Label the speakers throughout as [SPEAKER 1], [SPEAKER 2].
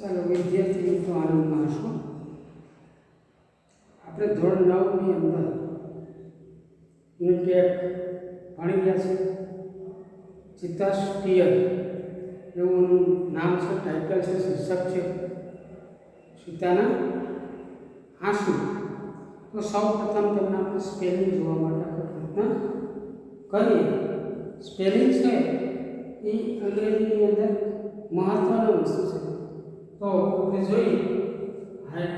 [SPEAKER 1] ચાલો વિદ્યાર્થી મિત્રો આનંદમાં હશો. આપણે ધોરણ 9ની અંદર યુનિટ 1 ભણી ગયા છે. ચિત્તા સ્ટીયર એવું નામ છે, ટાઇટલ છે, શીર્ષક છે સીતાના આંસુ. તો સૌ પ્રથમ તેમના આપણે સ્પેલિંગ જોવા માટે આપણે પ્રયત્ન કરીએ. સ્પેલિંગ છે એ અંગ્રેજીની અંદર મહત્વની વસ્તુ છે. તો આપણે જોઈએ હાઇટ,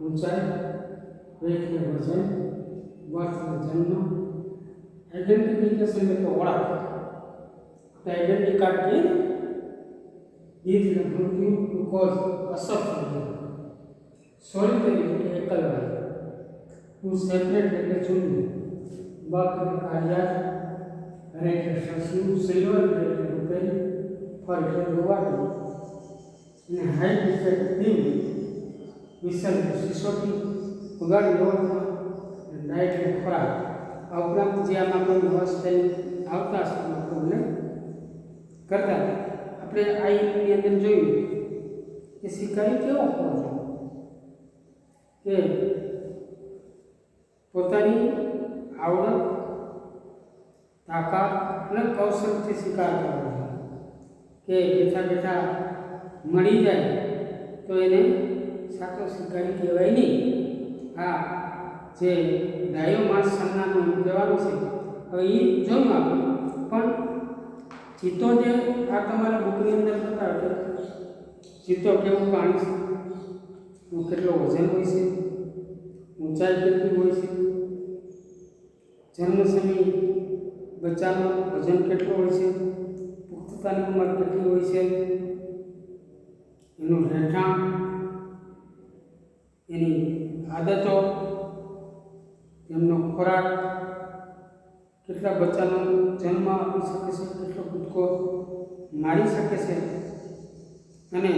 [SPEAKER 1] ઊંચાઈ, વેટ ને વજન, બર્થ ને જન્મ, આઈડેન્ટિફિકેશન એટલે ઓળખ. આઈડેન્ટિટી કાર્ડ કે દીધ ને મૃત્યુ, કોઝ અસફળ, સોલિટરી એટલે એકલવાય, ટુ સેપરેટ એટલે જુદું, બક એટલે કાર્યાત, રેટ એટલે સસ્યું, સિલ્વર એટલે રૂપેરી, ફર એટલે રૂવાડી, અને હાઈટ એટલે તીવ્ર, વિસર્ગ સિસોટી, ઉગાડી દોડમાં, ડાયટ એટલે ખોરાક. આ ઉપરાંત જે આમાં કોઈ નવા સ્પેલિંગ આવતા છે એમાં આપણે કરતા આપણે આ યુનિટની અંદર જોયું કે શિકારી કેવો હોવો જોઈએ, કે પોતાની આવડત, તાકાત અને કૌશલથી શિકાર કરવો, કે બેઠા બેઠા મળી જાય તો એને સાચો શિકારી કહેવાય નહીં. હા, જે ડાયો માસ સંજ્ઞાનું કહેવાનું છે. હવે એ જોયું આપણે, પણ ચિત્તો જે આ તમારા બુકની અંદર બતાવે ચિત્તો કેવું પાણી છે, કેટલો વજન હોય છે, ઊંચાઈ કેટલી હોય છે, જન્મ સમયે બચ્ચાનું વજન કેટલું હોય છે, પુખ્તતાની ઉંમર કેટલી હોય છે, એનું રહેઠાણ, એની આદતો, એમનો ખોરાક, કેટલા બચ્ચાનો જન્મ આપી શકે છે, કેટલો કૂદકો મારી શકે છે, અને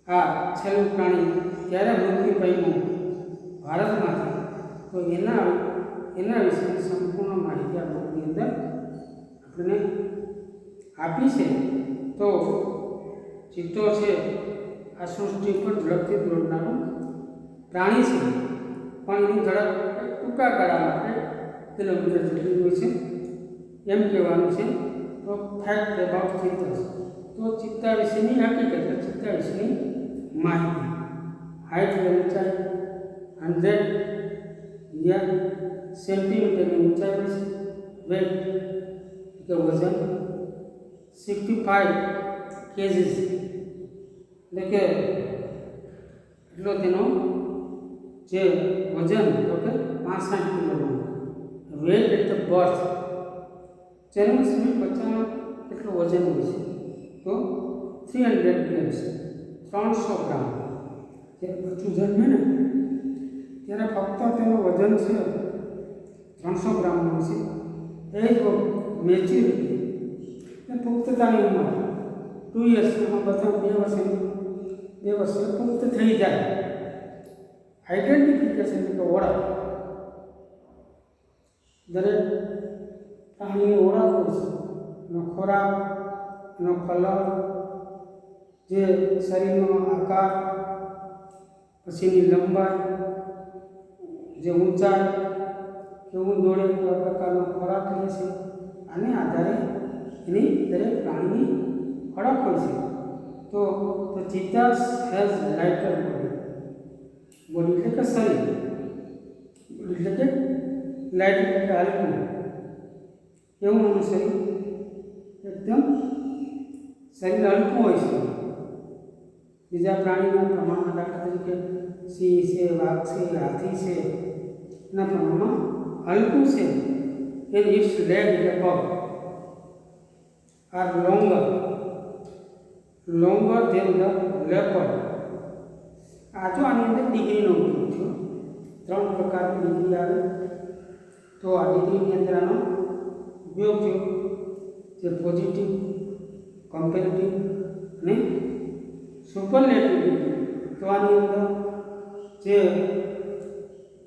[SPEAKER 1] આ છેલ્લું પ્રાણી ક્યારે મૃત્યુ પામ્યું ભારતમાંથી, તો એના વિશેની સંપૂર્ણ માહિતી આ બુકની અંદર આપણને આપી છે. તો ચિત્તો છે આ સૃષ્ટિ પર ઝડપથી દોડનારું પ્રાણી છે, પણ એની ઝડપ ટૂંકા ગાળા માટે કિલોમીટર જેટલી હોય છે એમ કહેવાનું છે. તો ફેક્ટ અબાઉટ ચિત્તા, તો ચિત્તા વિશેની હકીકત, ચિત્તા વિશેની માહિતી. હાઇટ એટલે ઊંચાઈ 100 સેન્ટીમીટરની ઊંચાઈ હોય છે. વેટ એટલે વજન 65 કેજીસ એટલે કે એટલો તેનો જે વજન તો કે 65 કિલોગ્રામ. વેટ એટલે બર્થ, જન્મ સમયે બચ્ચાનો કેટલું વજન હોય છે તો 300 ગ્રામ્સ, 300 ગ્રામ. જ્યારે બચ્ચું જન્મે ને ત્યારે ફક્ત તેનું વજન છે 300 ગ્રામ હોય છે. એ જ મેચ્યુરિટી એટલે પુખ્તતાની ઉંમર 2 years, એમાં બધા 2 વર્ષે પુખ્ત થઈ જાય. આઈડેન્ટિફિકેશન એટલે ઓળખ, દરેક પ્રાણીની ઓળખ હોય છે, એનો ખોરાક, એનો કલર, જે શરીરનો આકાર, પછીની લંબાઈ, જે ઊંચાઈ, કેવું દોડે, કેવા પ્રકારનો ખોરાક લે છે, આને આધારે એની દરેક પ્રાણીની ઓળખ હોય છે. તો ચિત્તા હેઝ લાઇટર બોડી એટલે કે શરીર, બોડી એટલે કે લાઇટ એટલે કે હલકું, એવું એનું શરીર એકદમ શરીર હલકું હોય છે. બીજા પ્રાણીના પ્રમાણમાં દાખલા તરીકે સિંહ છે, વાઘ છે, હાથી છે, એના પ્રમાણમાં હલકું છે. એન ઇટ્સ લેગ એટલે પગ are longer than the leopard. આ જો આની અંદર ડિગ્રીનો ઉપયોગ થયો, 3 પ્રકારની ડિગ્રી આવે. તો આ ડિગ્રીની અંદર આનો ઉપયોગ થયો, જે પોઝિટિવ, કમ્પેરેટિવ અને સુપરલેટિવ ડિગ્રી. તો આની અંદર જે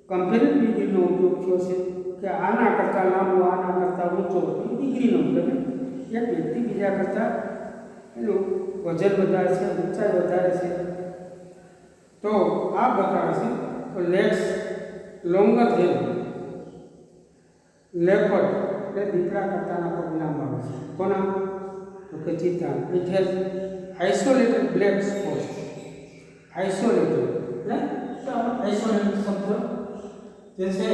[SPEAKER 1] કમ્પેરેટિવ ડિગ્રીનો ઉપયોગ થયો છે કે આના કરતાં લાંબો, આના કરતાં ઊંચો, એ ડિગ્રીનો. એટલે એક વ્યક્તિ બીજા કરતાં એનું વજન વધારે છે, ઊંચાઈ વધારે છે, તો આ બતાવે છે. તો લેગ્સ લોંગર ધેન લેપર્ડ એટલે દીપડા કરતાના પગ લાંબા હોય છે. કોના? તો કે ચિત્તા. It has isolated black spots. Isolated એટલે આઇસોલેટેડ શબ્દ જે છે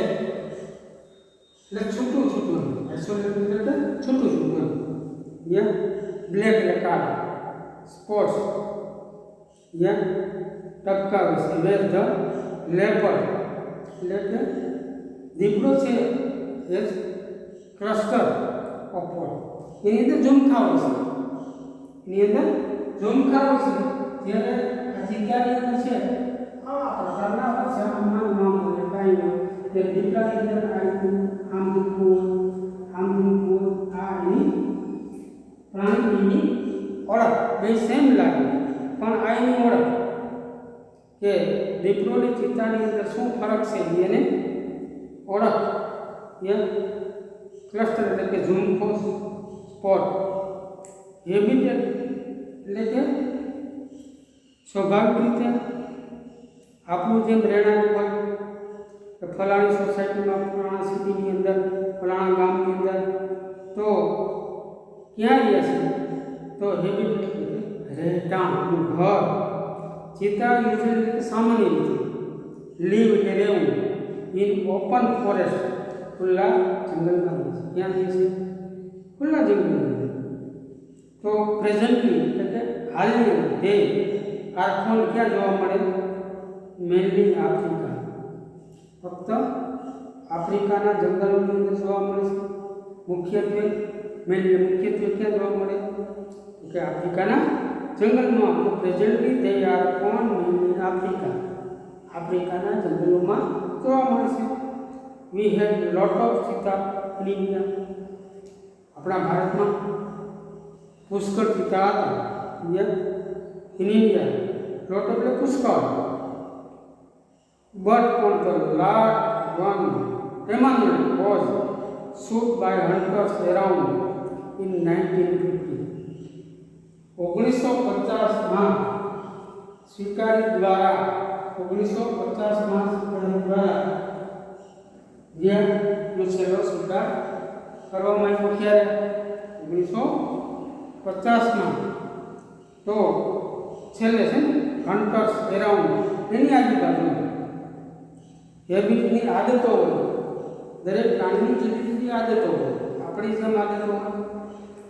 [SPEAKER 1] એટલે છૂટું છૂટું. આઇસોલેટેડ એટલે છૂટું છૂટું. યા બ્લેક એટલે કાળા સ્પોટ્સ યા ટપકા વિશે વેર ધ લેપર્ડ એટલે કે દીપડો છે એ ક્લસ્ટર ઓફ એની અંદર ઝુમખાઓ છે. એની અંદર ઝુમખાઓ છે. જ્યારે આ ચિત્તાની અંદર છે આવા પ્રકારના છે. આમાં નામ હોય કાંઈ નહીં. જે દીપડાની અંદર આમ ઝુમખું આ એની પ્રાણીની ઓળખ બે સેમ લાગે, પણ આ એની ઓળખ કે દીપડોની ચિત્તાની અંદર શું ફરક છે એને ઓળખ એ ક્લસ્ટર એટલે કે ઝુમખો સ્પોટ. હેબિટ એટલે કે સ્વાભાવિક રીતે આપણું જેમ રહેણાંક હોય કે ફલાણી સોસાયટીમાં, ફલાણા સિટીની અંદર, ફલાણા ગામની અંદર, તો ક્યાં રહે છે? તો હેબિટ રહેઠાણ, ઘર. ચિત્તા યુઝ્યુઅલી સામાન્ય રીતે લીવ એટલે રહેવું ઇન ઓપન ફોરેસ્ટ ખુલ્લા જંગલમાં રહે છે. ક્યાં રહે છે? ખુલ્લા જંગલમાં. તો પ્રેઝન્ટલી એટલે કે હાલની તે કારખોન ક્યાં જોવા મળે? Mainly Africa. ફક્ત આફ્રિકાના જંગલોની અંદર જોવા મળે છે. મુખ્યત્વે ક્યાં જોવા મળે? કે આફ્રિકાના જંગલમાં. તો પ્રેઝન્ટલી તે આર ઓન મેનલી આફ્રિકા. આફ્રિકાના જંગલોમાં જોવા મળે છે. વી હેડ લોટ ઓફ ચિત્તા ઇન ઇન્ડિયા. આપણા ભારતમાં પુષ્કળ ચિત્તા હતા. ઇન ઇન્ડિયા લોટ એટલે પુષ્કળ. But on the large one amount was shoot by hunters around in 1950. 1950માં શિકારી દ્વારા 1950માં શિકારી દ્વારા જેનો છેલ્લો શિકાર કરવામાં આવ્યો. ક્યારે? 1950માં. તો છેલ્લે છે ને હન્ટર્સ એરાઉન્ડ એની આજુબાજુ હેબિટની આદતો હોય. દરેક પ્રાણીની જુદી જુદી આદતો હોય. આપણી જેમ આદતો હોય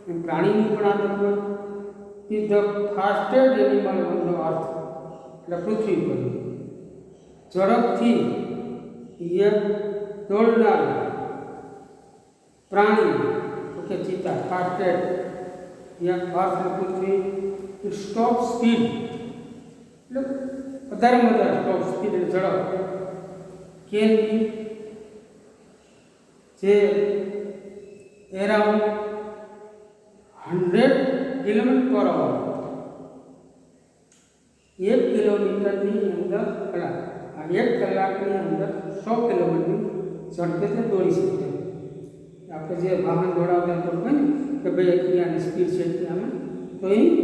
[SPEAKER 1] એમ પ્રાણીની પણ આદત હોય. Is the fastest animal on the earth એટલે પૃથ્વી પર ઝડપથી દોડનાર પ્રાણી તો કે ચિત્તા. ફાસ્ટેસ્ટ અર્થ પૃથ્વી. ઇટ સ્ટોપ સ્પીડ એટલે વધારેમાં વધારે સ્ટોપ સ્પીડ એટલે ઝડપ. કેન બી જે એરાઉન્ડ 100 કિલોમીટર પર અવર. 1 કિલોમીટરની અંદર 1 કલાકની અંદર 100 કિલોમીટર ઝડપેથી દોડી શકે. આપણે જે વાહન દોડાવતા તો હોય ને કે ભાઈ એટલી સ્પીડ છે એટલી આમાં, તો એની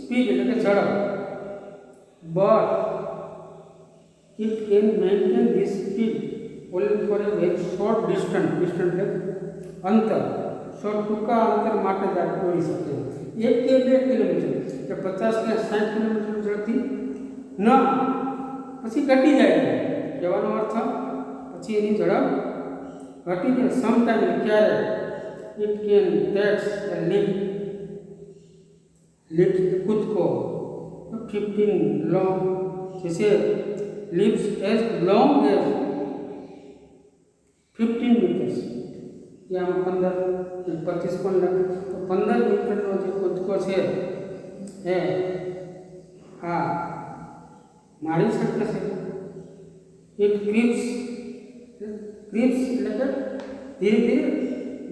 [SPEAKER 1] સ્પીડ એટલે કે ઝડપ. But it can maintain this speed only for a very short distance એટલે અંતર. ટૂંકા અંતર માટે જ દોડી શકે. 1 કે 2 કિલોમીટર કે 50 કે 60 કિલોમીટર ઝડપથી ન પછી ઘટી જાય. કહેવાનો અર્થ પછી એની ઝડપ ઘટી જાય. સમટાઈમ ક્યારે? It can takes a lift कूदको 15 लॉन्ग जैसे leaps as long as 15 metres या 15 25 પણ લખે તો 15 મીટરનો જે કૂદકો છે એ આ મારી શકે છે. એક ક્રિપ્સ એટલે કે ધીરે ધીરે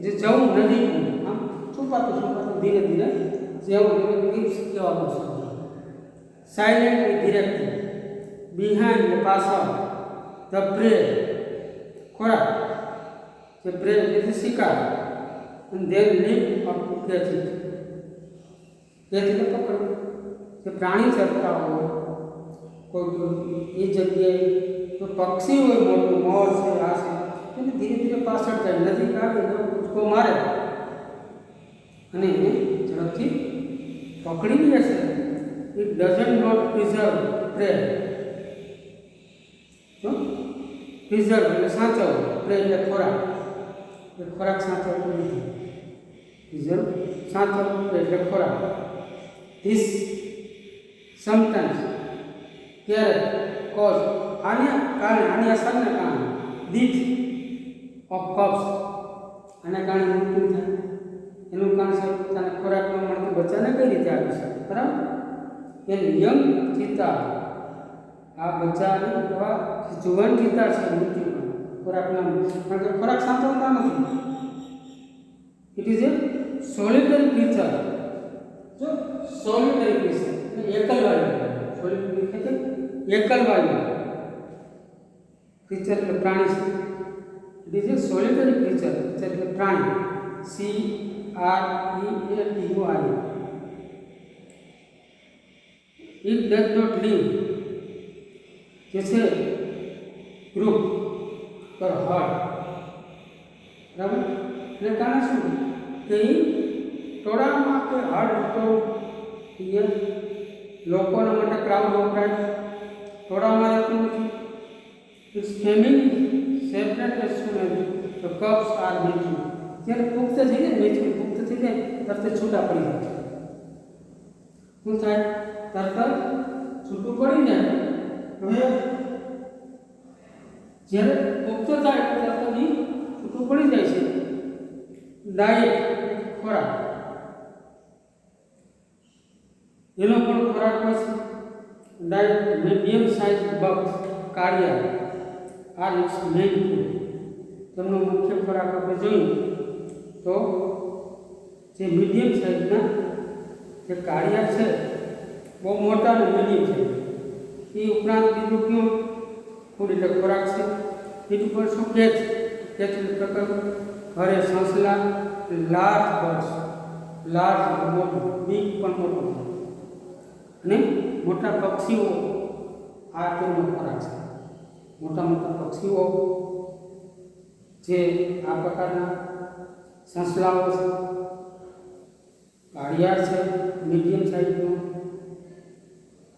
[SPEAKER 1] જે જવું નજીક આમ છુપાતું ધીરે ધીરે જેવું ક્રિપ્સ કહેવાનું છે. સાયલેન્ટલી ડિરેક્ટલી બિહાઇન્ડ પાછળ ધ પ્રે ખોરાક જે પ્રે એટલે શિકાર and then live up to catch it તેથી પકડવું. જે પ્રાણી ચરતા હોય કોઈ એ જગ્યાએ, તો પક્ષી હોય મોટું મોર છે આ છે, એને ધીરે ધીરે પાછળ જાય, નજીક આવે તો કૂદકો મારે અને એને ઝડપથી પકડી લેશે. ઇટ ડઝન્ટ નોટ પ્રિઝર્વ પ્રે. તો પ્રિઝર્વ એટલે સાચવવો, પ્રે એટલે ખોરાક, એ ખોરાક સાચવવો નથી. પ્રિઝર્વ સાચવવું એટલે ખોરાક. ધીસ સમટાઈમ્સ ક્યારેક કોઝ આને કારણે, આની અસરને કારણે દીઠ ઓફ કપ્સ, આના કારણે મૃત્યુ થાય. એનું કારણ છે પોતાને ખોરાક ન મળતો બચ્ચાને કઈ રીતે આપી શકે, બરાબર? એને યંગ ચિત્તા, આ બચ્ચાને એવા જુવાન ચિત્તા છે મૃત્યુ ખોરાક ન મળે, કારણ કે ખોરાક સાચવતા નથી. It is a solitary creature. જો સોલિટરી ક્રીચર એકલવાયુ, સોલિટરી એટલે એકલવાયુ ક્રીચર એટલે પ્રાણી છે. It is a solitary creature એટલે પ્રાણી, CREATUI. It does not live, જે છે ગ્રુપ પર હર્ડ, બરાબર? એટલે કારણ શું કે એ ટોળામાં કે હર્ડ તો એ લોકોના માટે ક્રાઉડ વપરાય, ટોળામાં રહેતું નથી. It's family separate as soon as the cubs are mature. જ્યારે પુખ્ત થઈ જાય, મેચ્યુર પુખ્ત થઈ જાય તરત છૂટા પડી જાય. શું થાય? તરત છૂટું પડી જાય. હવે જ્યારે પુખ્ત થાય તરત છૂટું પડી જાય છે. ડાયટ ખોરાક, એનો પણ ખોરાક હોય છે. Diet medium size bugs Kaliya R it's main food. તેમનો મુખ્ય ખોરાક આપણે જોઈએ તો જે મીડિયમ સાઇઝના જે કાળિયા છે, બહુ મોટા અને મીડિયમ છે. એ ઉપરાંત બીજું કયું ફૂડ એટલે ખોરાક છે. બીજું પર શું કેચ, કેચ એટલે પ્રકાર ઘરે સસલા, લાર્જ બર્ડ્સ, લાર્જ મોટું, બિગ પણ મોટું, અને મોટા પક્ષીઓ આ તેમનો ખોરાક છે. મોટા મોટા પક્ષીઓ જે આ પ્રકારના સસલાઓ છે, કાળિયાર છે મીડિયમ સાઇઝનું,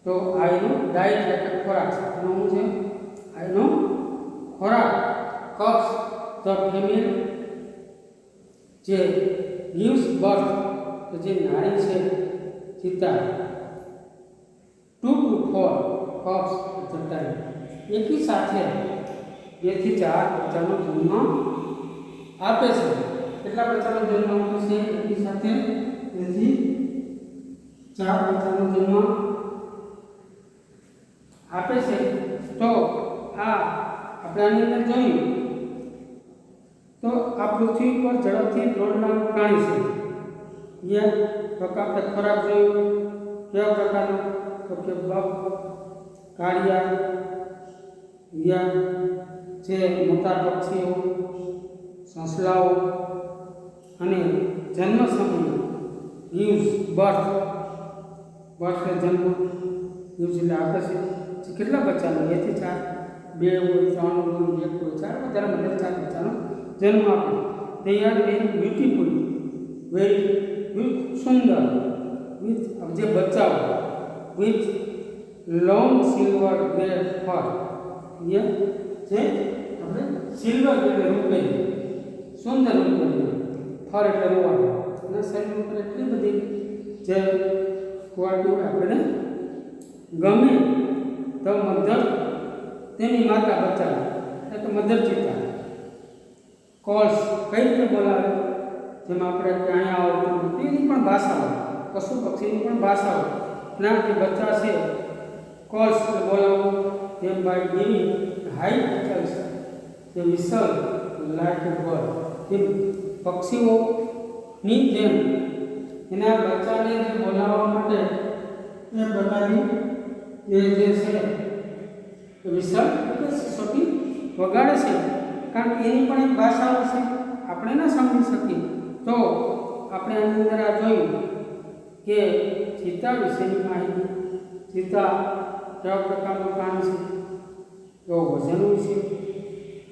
[SPEAKER 1] તો આ એનો ડાયટ એટલે ખોરાક છે. એનો શું છે? આ એનો ખોરાક. કપ્સ ધ ફિમેલ જે gives birth, તો જે નારી છે ચિત્તા, 2 to 4 cups at a time, એકી સાથે 2 થી 4 બચ્ચાનો જન્મ આપે છે. કેટલા બચ્ચાનો જન્મ આપે છે? એકી સાથે 2 થી 4 બચ્ચાનો જન્મ આપે છે. તો આ આપણે આની અંદર જોયું તો આ પૃથ્વી પર ઝડપથી દોડનાર પ્રાણી છે. યા પ્રકાર ખોરાક જોયું કેવા પ્રકારનો, તો કે બગ, કાળિયા, યા જે મોટા પક્ષીઓ, સસલાઓ, અને જન્મ સમયે gives birth, બર્થ જન્મ, gives એટલે આપે છે. કેટલા બચ્ચાનો? 2 થી 4, 2 હોય, 3 હોય, 1 હોય, 4, વધારે 4 બચ્ચાનો જન્મ આપે. તે are very beautiful, very Sundar, with જે બચ્ચાઓ વિથ લોંગ સિલ્વર ગ્રે ફર, જે આપણે સિલ્વર એટલે રૂપેરી, સુંદર રૂપેરી, ફર એટલે રૂવાળ, અને શરીર ઉપર એટલી બધી જે ક્વોલિટીઓ આપણને ગમે. તો મધર તેની માતા બચ્ચા એટલે મધર ચિત્તા કોલ્સ કઈ રીતે બોલાવે, જેમાં આપણે ક્યાંય આવતું એની પણ ભાષા હોય, પશુ પક્ષીની પણ ભાષા હોય. ના જે બચ્ચા છે કોલ્સ બોલાવો તેમ બાય ગિવિંગ હાઈ પિચર્સ, જે વિસલ લાઈક એ બર્ડ, જે પક્ષીઓની જેમ એના બચ્ચાને જે બોલાવવા માટે એ પ્રકારની એ જે છે વિસલ એટલે સિસોટી વગાડે છે. કારણ કે એની પણ એક ભાષાઓ છે, આપણે ન સમજી શકીએ. તો આપણે આની અંદર આ જોયું કે ચિત્તા વિશેની માહિતી. ચિત્તા કેવા પ્રકારનું પ્રાણી છે, એવો વજન વિશે,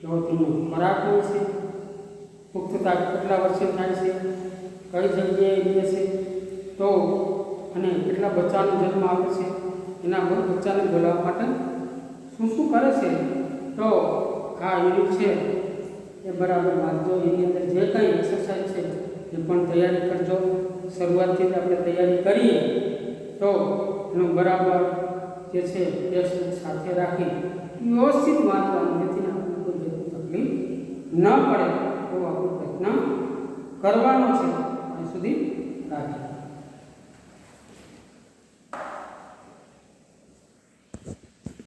[SPEAKER 1] એવો તેનો ખોરાક વિશે, પુખ્તતા કેટલા વર્ષે થાય છે, કઈ જગ્યાએ રહે છે, તો અને કેટલા બચ્ચાનો જન્મ આપે છે, એના બચ્ચાને બોલાવવા માટે શું શું કરે છે. તો આ યુનિટ છે એ બરાબર વાંચજો. એની અંદર જે કંઈ એક્સરસાઇઝ છે એ પણ તૈયારી કરજો. શરૂઆતથી જ આપણે તૈયારી કરીએ તો એનું બરાબર જે છે ટેક્સ્ટ સાથે રાખી વ્યવસ્થિત વાંચવાનું, જેથી આપણને કોઈ જાતની તકલીફ ન પડે એવો આપણો પ્રયત્ન કરવાનો છે. ત્યાં સુધી રાખીએ.